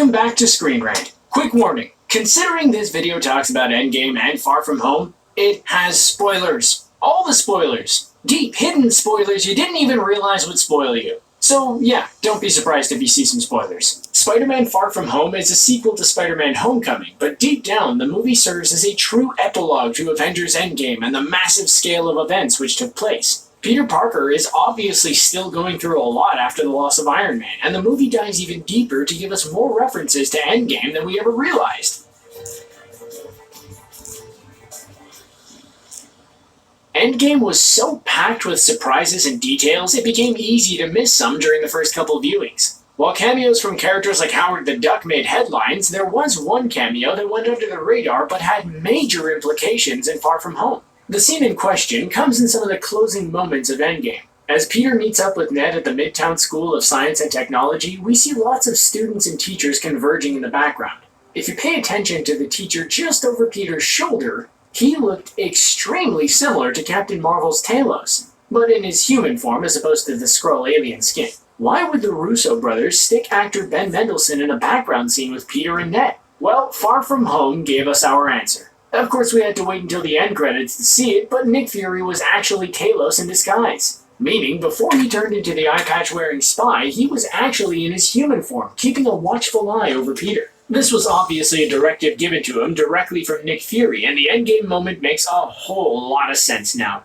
Welcome back to Screen Rant. Quick warning, considering this video talks about Endgame and Far From Home, it has spoilers. All the spoilers. Deep, hidden spoilers you didn't even realize would spoil you. So yeah, don't be surprised if you see some spoilers. Spider-Man Far From Home is a sequel to Spider-Man Homecoming, but deep down, the movie serves as a true epilogue to Avengers Endgame and the massive scale of events which took place. Peter Parker is obviously still going through a lot after the loss of Iron Man, and the movie dives even deeper to give us more references to Endgame than we ever realized. Endgame was so packed with surprises and details, it became easy to miss some during the first couple viewings. While cameos from characters like Howard the Duck made headlines, there was one cameo that went under the radar but had major implications in Far From Home. The scene in question comes in some of the closing moments of Endgame. As Peter meets up with Ned at the Midtown School of Science and Technology, we see lots of students and teachers converging in the background. If you pay attention to the teacher just over Peter's shoulder, he looked extremely similar to Captain Marvel's Talos, but in his human form as opposed to the Skrull alien skin. Why would the Russo brothers stick actor Ben Mendelsohn in a background scene with Peter and Ned? Well, Far From Home gave us our answer. Of course, we had to wait until the end credits to see it, but Nick Fury was actually Talos in disguise. Meaning, before he turned into the eye-patch-wearing spy, he was actually in his human form, keeping a watchful eye over Peter. This was obviously a directive given to him directly from Nick Fury, and the Endgame moment makes a whole lot of sense now.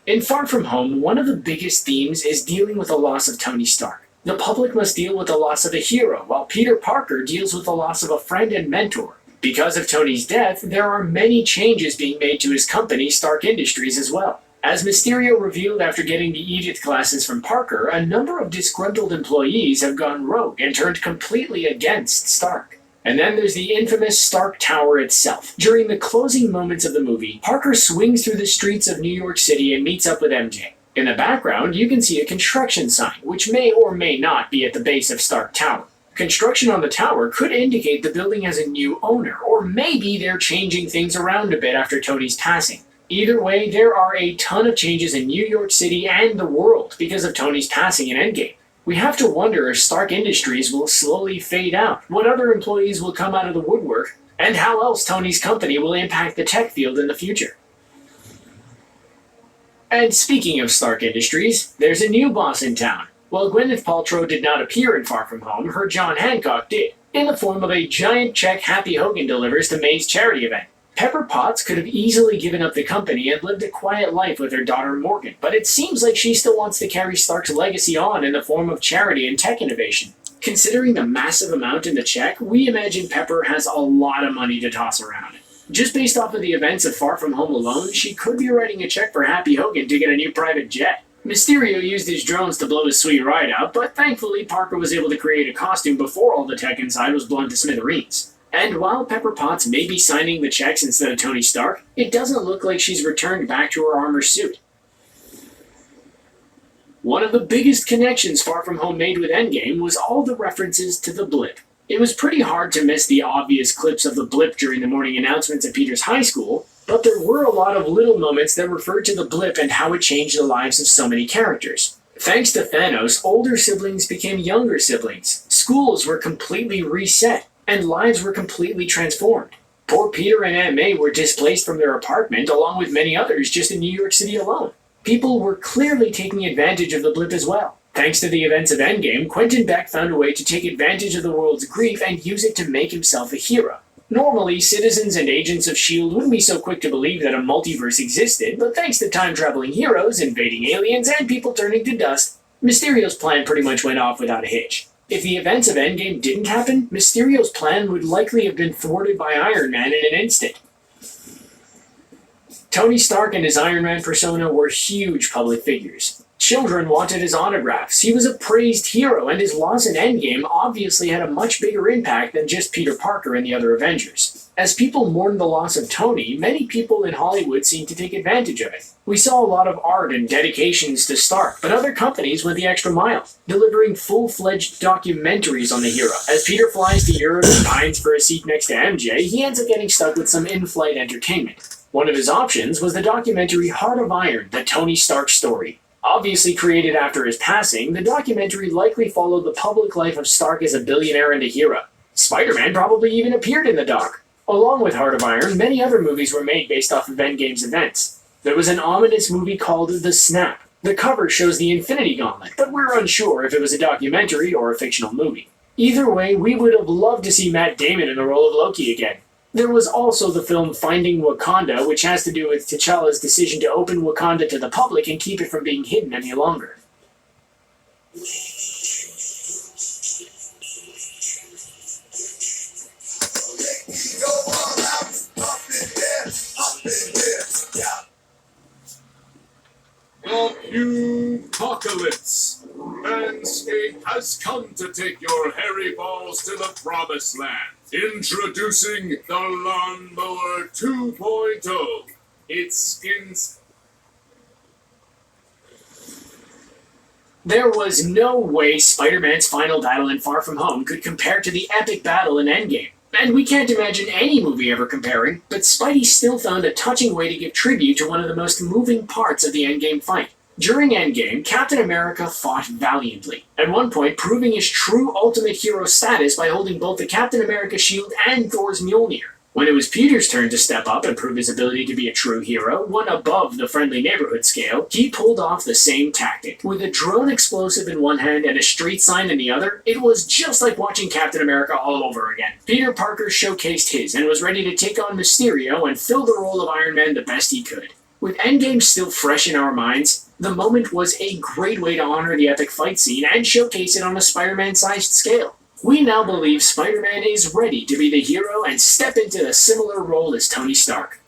In Far From Home, one of the biggest themes is dealing with the loss of Tony Stark. The public must deal with the loss of a hero, while Peter Parker deals with the loss of a friend and mentor. Because of Tony's death, there are many changes being made to his company, Stark Industries, as well. As Mysterio revealed after getting the Edith glasses from Parker, a number of disgruntled employees have gone rogue and turned completely against Stark. And then there's the infamous Stark Tower itself. During the closing moments of the movie, Parker swings through the streets of New York City and meets up with MJ. In the background, you can see a construction sign, which may or may not be at the base of Stark Tower. Construction on the tower could indicate the building has a new owner, or maybe they're changing things around a bit after Tony's passing. Either way, there are a ton of changes in New York City and the world because of Tony's passing in Endgame. We have to wonder if Stark Industries will slowly fade out, what other employees will come out of the woodwork, and how else Tony's company will impact the tech field in the future. And speaking of Stark Industries, there's a new boss in town. While Gwyneth Paltrow did not appear in Far From Home, her John Hancock did, in the form of a giant check Happy Hogan delivers to May's charity event. Pepper Potts could have easily given up the company and lived a quiet life with her daughter Morgan, but it seems like she still wants to carry Stark's legacy on in the form of charity and tech innovation. Considering the massive amount in the check, we imagine Pepper has a lot of money to toss around. Just based off of the events of Far From Home alone, she could be writing a check for Happy Hogan to get a new private jet. Mysterio used his drones to blow his sweet ride out, but thankfully Parker was able to create a costume before all the tech inside was blown to smithereens. And while Pepper Potts may be signing the checks instead of Tony Stark, it doesn't look like she's returned back to her armor suit. One of the biggest connections Far From Home made with Endgame was all the references to the blip. It was pretty hard to miss the obvious clips of the blip during the morning announcements at Peter's high school, but there were a lot of little moments that referred to the blip and how it changed the lives of so many characters. Thanks to Thanos, older siblings became younger siblings, schools were completely reset, and lives were completely transformed. Poor Peter and Aunt May were displaced from their apartment, along with many others just in New York City alone. People were clearly taking advantage of the blip as well. Thanks to the events of Endgame, Quentin Beck found a way to take advantage of the world's grief and use it to make himself a hero. Normally, citizens and agents of S.H.I.E.L.D. wouldn't be so quick to believe that a multiverse existed, but thanks to time-traveling heroes, invading aliens, and people turning to dust, Mysterio's plan pretty much went off without a hitch. If the events of Endgame didn't happen, Mysterio's plan would likely have been thwarted by Iron Man in an instant. Tony Stark and his Iron Man persona were huge public figures. Children wanted his autographs. He was a praised hero, and his loss in Endgame obviously had a much bigger impact than just Peter Parker and the other Avengers. As people mourned the loss of Tony, many people in Hollywood seemed to take advantage of it. We saw a lot of art and dedications to Stark, but other companies went the extra mile, delivering full-fledged documentaries on the hero. As Peter flies to Europe and pines for a seat next to MJ, he ends up getting stuck with some in-flight entertainment. One of his options was the documentary Heart of Iron, The Tony Stark Story. Obviously created after his passing, the documentary likely followed the public life of Stark as a billionaire and a hero. Spider-Man probably even appeared in the doc. Along with Heart of Iron, many other movies were made based off of Endgame's events. There was an ominous movie called The Snap. The cover shows the Infinity Gauntlet, but we're unsure if it was a documentary or a fictional movie. Either way, we would have loved to see Matt Damon in the role of Loki again. There was also the film Finding Wakanda, which has to do with T'Challa's decision to open Wakanda to the public and keep it from being hidden any longer. Apocalypse! Manscaped has come to take your hairy balls to the promised land. Introducing the Lawnmower 2.0. It skins... There was no way Spider-Man's final battle in Far From Home could compare to the epic battle in Endgame. And we can't imagine any movie ever comparing, but Spidey still found a touching way to give tribute to one of the most moving parts of the Endgame fight. During Endgame, Captain America fought valiantly, at one point proving his true ultimate hero status by holding both the Captain America shield and Thor's Mjolnir. When it was Peter's turn to step up and prove his ability to be a true hero, one above the friendly neighborhood scale, he pulled off the same tactic. With a drone explosive in one hand and a street sign in the other, it was just like watching Captain America all over again. Peter Parker showcased his and was ready to take on Mysterio and fill the role of Iron Man the best he could. With Endgame still fresh in our minds, the moment was a great way to honor the epic fight scene and showcase it on a Spider-Man-sized scale. We now believe Spider-Man is ready to be the hero and step into a similar role as Tony Stark.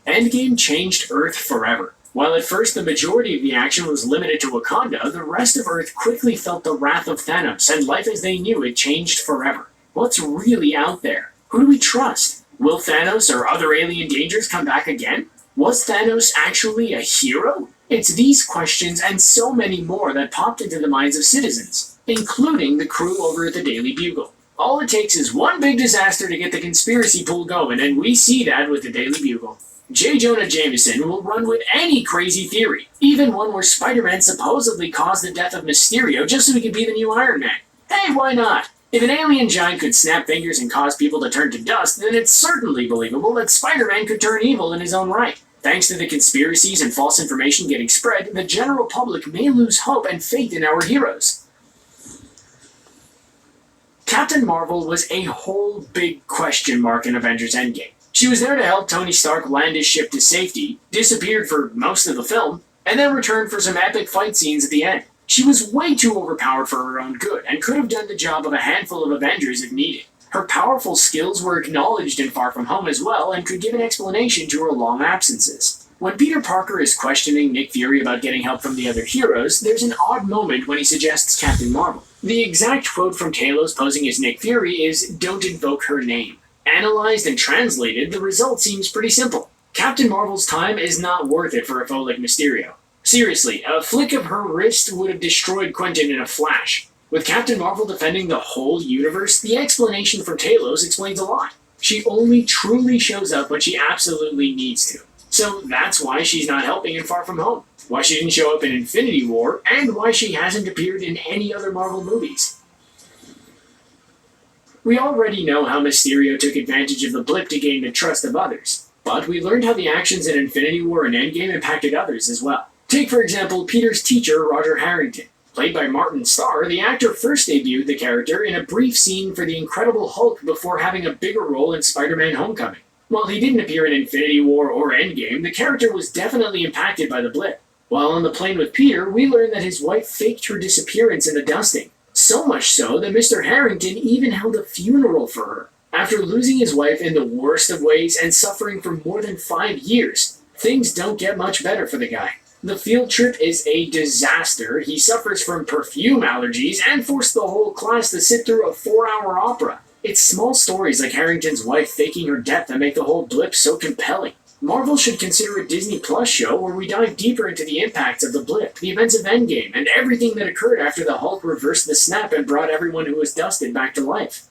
Endgame changed Earth forever. While at first the majority of the action was limited to Wakanda, the rest of Earth quickly felt the wrath of Thanos, and life as they knew it changed forever. What's really out there? Who do we trust? Will Thanos or other alien dangers come back again? Was Thanos actually a hero? It's these questions and so many more that popped into the minds of citizens, including the crew over at the Daily Bugle. All it takes is one big disaster to get the conspiracy pool going, and we see that with the Daily Bugle. J. Jonah Jameson will run with any crazy theory, even one where Spider-Man supposedly caused the death of Mysterio just so he could be the new Iron Man. Hey, why not? If an alien giant could snap fingers and cause people to turn to dust, then it's certainly believable that Spider-Man could turn evil in his own right. Thanks to the conspiracies and false information getting spread, the general public may lose hope and faith in our heroes. Captain Marvel was a whole big question mark in Avengers Endgame. She was there to help Tony Stark land his ship to safety, disappeared for most of the film, and then returned for some epic fight scenes at the end. She was way too overpowered for her own good, and could have done the job of a handful of Avengers if needed. Her powerful skills were acknowledged in Far From Home as well, and could give an explanation to her long absences. When Peter Parker is questioning Nick Fury about getting help from the other heroes, there's an odd moment when he suggests Captain Marvel. The exact quote from Talos posing as Nick Fury is, "Don't invoke her name." Analyzed and translated, the result seems pretty simple. Captain Marvel's time is not worth it for a foe like Mysterio. Seriously, a flick of her wrist would have destroyed Quentin in a flash. With Captain Marvel defending the whole universe, the explanation from Talos explains a lot. She only truly shows up when she absolutely needs to. So that's why she's not helping in Far From Home, why she didn't show up in Infinity War, and why she hasn't appeared in any other Marvel movies. We already know how Mysterio took advantage of the blip to gain the trust of others, but we learned how the actions in Infinity War and Endgame impacted others as well. Take, for example, Peter's teacher, Roger Harrington. Played by Martin Starr, the actor first debuted the character in a brief scene for the Incredible Hulk before having a bigger role in Spider-Man Homecoming. While he didn't appear in Infinity War or Endgame, the character was definitely impacted by the blip. While on the plane with Peter, we learned that his wife faked her disappearance in the dusting. So much so that Mr. Harrington even held a funeral for her. After losing his wife in the worst of ways and suffering for more than 5 years, things don't get much better for the guy. The field trip is a disaster. He suffers from perfume allergies and forced the whole class to sit through a 4-hour opera. It's small stories like Harrington's wife faking her death that make the whole blip so compelling. Marvel should consider a Disney Plus show where we dive deeper into the impacts of the blip, the events of Endgame, and everything that occurred after the Hulk reversed the snap and brought everyone who was dusted back to life.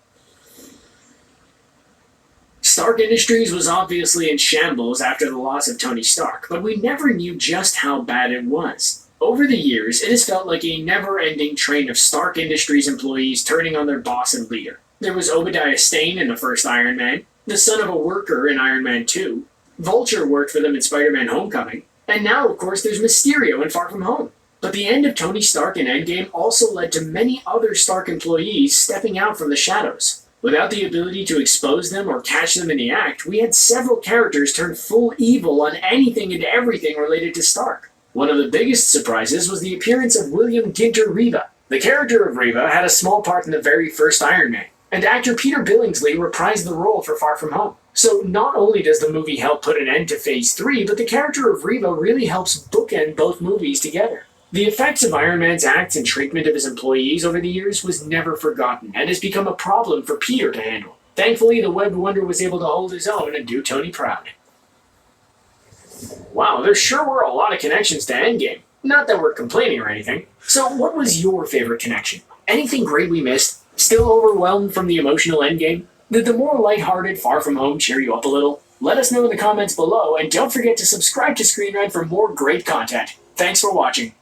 Stark Industries was obviously in shambles after the loss of Tony Stark, but we never knew just how bad it was. Over the years, it has felt like a never-ending train of Stark Industries employees turning on their boss and leader. There was Obadiah Stane in the first Iron Man, the son of a worker in Iron Man 2, Vulture worked for them in Spider-Man Homecoming, and now, of course, there's Mysterio in Far From Home. But the end of Tony Stark in Endgame also led to many other Stark employees stepping out from the shadows. Without the ability to expose them or catch them in the act, we had several characters turn full evil on anything and everything related to Stark. One of the biggest surprises was the appearance of William Ginter Riva. The character of Riva had a small part in the very first Iron Man, and actor Peter Billingsley reprised the role for Far From Home. So not only does the movie help put an end to Phase 3, but the character of Riva really helps bookend both movies together. The effects of Iron Man's acts and treatment of his employees over the years was never forgotten, and has become a problem for Peter to handle. Thankfully, the Webbed Wonder was able to hold his own and do Tony proud. Wow, there sure were a lot of connections to Endgame. Not that we're complaining or anything. So what was your favorite connection? Anything great we missed? Still overwhelmed from the emotional Endgame? Did the more lighthearted Far From Home cheer you up a little? Let us know in the comments below, and don't forget to subscribe to Screen Rant for more great content. Thanks for watching.